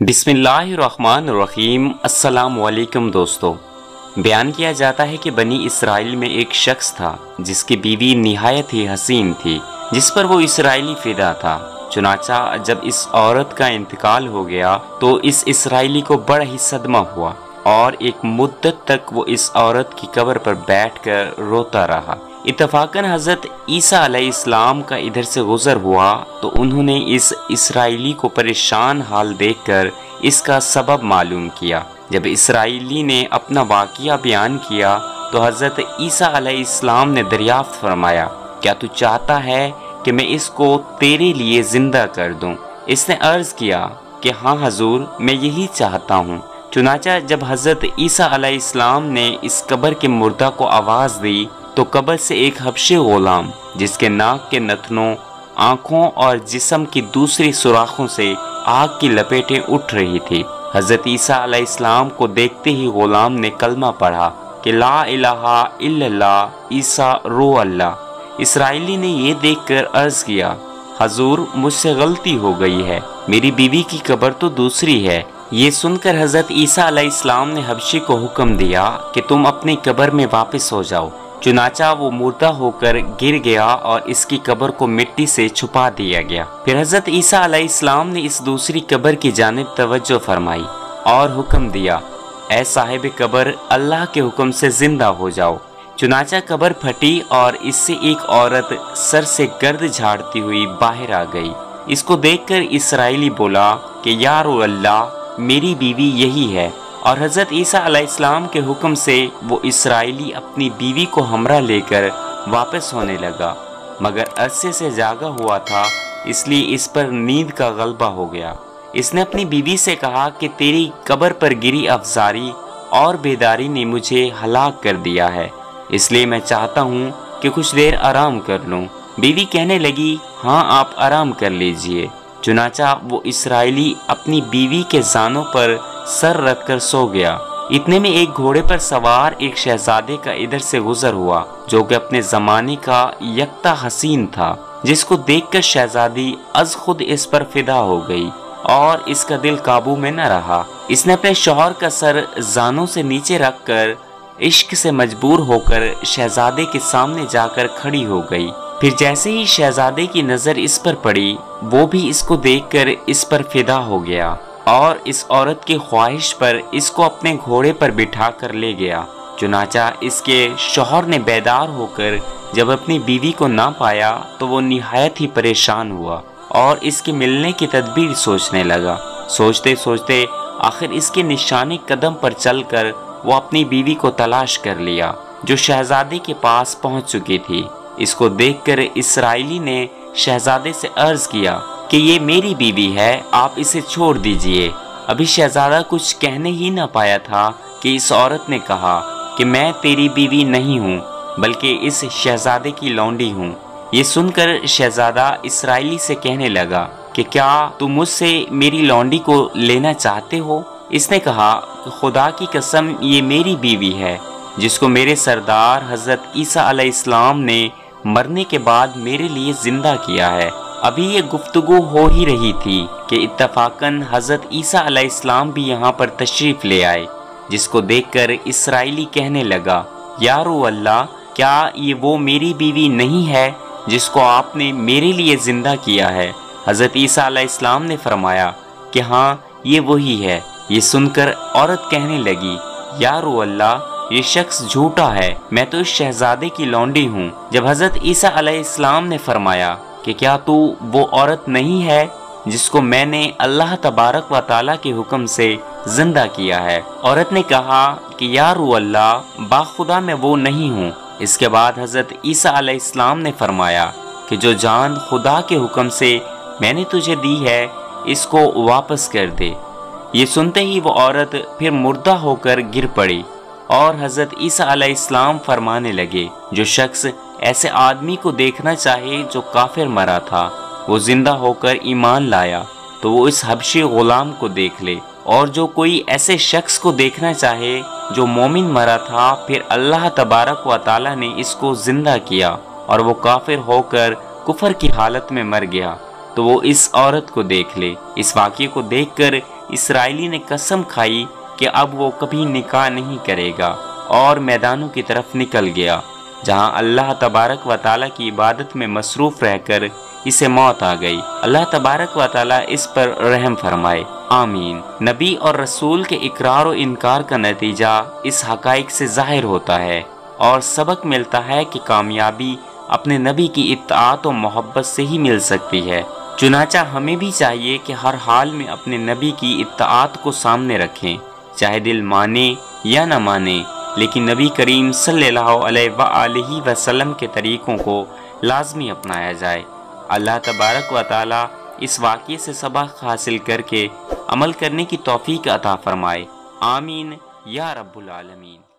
बिस्मिल्लाहिर्रहमानिर्रहीम। अस्सलाम वालेकुम दोस्तों। बयान किया जाता है कि बनी इसराइल में एक शख्स था जिसकी बीवी निहायत ही हसीन थी, जिस पर वो इसराइली फिदा था। चुनाचा जब इस औरत का इंतकाल हो गया तो इस इसराइली को बड़ा ही सदमा हुआ और एक मुद्दत तक वो इस औरत की कब्र पर बैठकर रोता रहा। इत्तफाकन हज़रत ईसा अलैहिस्सलाम का इधर से गुजर हुआ तो उन्होंने इस इसराइली को परेशान हाल देखकर इसका सबब मालूम किया। जब इसराइली ने अपना वाक़या बयान किया तो हज़रत ईसा अलैहिस्सलाम ने दरियाफ्त फरमाया, क्या तू चाहता है कि मैं इसको तेरे लिए ज़िंदा कर दूं? इसने अर्ज़ किया कि हाँ हजूर, मैं यही चाहता हूँ। चुनाचा जब हज़रत ईसा अलैहिस्सलाम ने इस कब्र के मुर्दा को आवाज़ दी तो कब्र से एक हबशी गुलाम जिसके नाक के नथनों, आँखों और जिस्म की दूसरी सुराखों से आग की लपेटें उठ रही थी। हज़रत ईसा अलैहिस्सलाम को देखते ही गुलाम ने कलमा पढ़ा कि ला इलाहा इल्लल्लाह ईसा रो अल्लाह। इसराइली ने ये देखकर अर्ज़ किया, हजूर मुझसे गलती हो गई है, मेरी बीवी की कब्र तो दूसरी है। ये सुनकर हज़रत ईसा अलैहिस्सलाम ने हबशी को हुक्म दिया कि तुम अपनी कब्र में वापस हो जाओ। चुनाचा वो मुर्दा होकर गिर गया और इसकी कब्र को मिट्टी से छुपा दिया गया। फिर हज़रत ईसा अलैहिस्सलाम ने इस दूसरी कब्र की जानिब तवज्जो फरमाई और हुक्म दिया, ऐ साहिब कब्र, अल्लाह के हुक्म से जिंदा हो जाओ। चुनाचा कब्र फटी और इससे एक औरत सर से गर्द झाड़ती हुई बाहर आ गई। इसको देखकर इसराइली बोला कि या रो अल्लाह, मेरी बीवी यही है। और हज़रत ईसा अलैहिस्सलाम के हुक्म से वो इसराइली अपनी बीवी को हमरा लेकर वापस होने लगा, मगर अरसे से जागा हुआ था इसलिए इस पर नींद का गलबा हो गया। इसने अपनी बीवी से कहा कि तेरी कब्र पर गिरी अफजारी और बेदारी ने मुझे हलाक कर दिया है, इसलिए मैं चाहता हूँ कि कुछ देर आराम कर लूँ। बीवी कहने लगी, हाँ आप आराम कर लीजिए। चुनाचा वो इसराइली अपनी बीवी के जानों पर सर रखकर सो गया। इतने में एक घोड़े पर सवार एक शहजादे का इधर से गुजर हुआ जो कि अपने जमाने का यकता हसीन था, जिसको देखकर शहजादी अज खुद इस पर फिदा हो गई और इसका दिल काबू में न रहा। इसने अपने शौहर का सर जानों से नीचे रखकर इश्क से मजबूर होकर शहजादे के सामने जाकर खड़ी हो गई। फिर जैसे ही शहजादे की नजर इस पर पड़ी, वो भी इसको देखकर इस पर फिदा हो गया और इस औरत की ख्वाहिश पर इसको अपने घोड़े पर बिठा कर ले गया। चुनाचा इसके शौहर ने बेदार होकर जब अपनी बीवी को ना पाया तो वो निहायत ही परेशान हुआ और इसके मिलने की तदबीर सोचने लगा। सोचते सोचते आखिर इसके निशाने कदम पर चलकर वो अपनी बीवी को तलाश कर लिया जो शहजादे के पास पहुंच चुकी थी। इसको देखकर इसराइली ने शहजादे से अर्ज किया कि ये मेरी बीवी है, आप इसे छोड़ दीजिए। अभी शहजादा कुछ कहने ही ना पाया था कि इस औरत ने कहा कि मैं तेरी बीवी नहीं हूँ बल्कि इस शहजादे की लौंडी हूँ। ये सुनकर शहजादा इसराइली से कहने लगा कि क्या तुम मुझसे मेरी लौंडी को लेना चाहते हो? इसने कहा, खुदा की कसम ये मेरी बीवी है जिसको मेरे सरदार हज़रत ईसा अलैहिस्सलाम ने मरने के बाद मेरे लिए जिंदा किया है। अभी ये गुफ्तगू हो ही रही थी कि इत्तफाकन हज़रत ईसा अलैहिस्सलाम भी यहाँ पर तशरीफ़ ले आए, जिसको देखकर इसराइली कहने लगा, या रो अल्लाह, क्या ये वो मेरी बीवी नहीं है जिसको आपने मेरे लिए ज़िंदा किया है? हज़रत ईसा अलैहिस्सलाम ने फरमाया कि हाँ ये वही है। ये सुनकर औरत कहने लगी, या रो अल्लाह, ये शख्स झूठा है, मैं तो इस शहजादे की लौंडी हूँ। जब हज़रत ईसा अलैहिस्सलाम ने फरमाया कि क्या तू वो औरत नहीं है जिसको मैंने अल्लाह तबारक व ताला के हुक्म से जिंदा किया है? औरत ने कहा कि या रू अल्लाह, बाखुदा मैं वो नहीं हूँ। इसके बाद हज़रत ईसा अलैहिस्सलाम ने फरमाया कि जो जान खुदा के हुक्म से मैंने तुझे दी है इसको वापस कर दे। ये सुनते ही वो औरत फिर मुर्दा होकर गिर पड़ी और हज़रत ईसा अलैहिस्सलाम फरमाने लगे, जो शख्स ऐसे आदमी को देखना चाहे जो काफिर मरा था, वो जिंदा होकर ईमान लाया तो वो इस हबशी गुलाम को देख ले, और जो कोई ऐसे शख्स को देखना चाहे जो मोमिन मरा था फिर अल्लाह तबारक व ताला ने इसको जिंदा किया और वो काफिर होकर कुफर की हालत में मर गया, तो वो इस औरत को देख ले। इस वाक़ये को देखकर اسرائیلی نے قسم کھائی کہ اب وہ کبھی نکاح نہیں کرے گا اور میدانوں کی طرف نکل گیا، جہاں اللہ تبارک و تعالیٰ کی عبادت میں مصروف رہ کر اسے موت آ گئی۔ اللہ تبارک و تعالیٰ اس پر رحم فرمائے، آمین۔ نبی اور رسول کے اقرار و انکار کا نتیجہ اس حقائق سے ظاہر ہوتا ہے اور سبق ملتا ہے کہ کامیابی اپنے نبی کی اطاعت و محبت سے ہی مل سکتی ہے۔ چنانچہ ہمیں بھی چاہیے کہ ہر حال میں اپنے نبی کی اطاعت کو سامنے رکھیں، چاہے دل مانے یا نہ مانے، لیکن نبی کریم صلی اللہ علیہ وآلہ وسلم کے طریقوں کو لازمی اپنایا جائے۔ اللہ تبارک و تعالی اس واقعے سے سبق حاصل کر کے عمل کرنے کی توفیق عطا فرمائے، آمین یا رب العالمین۔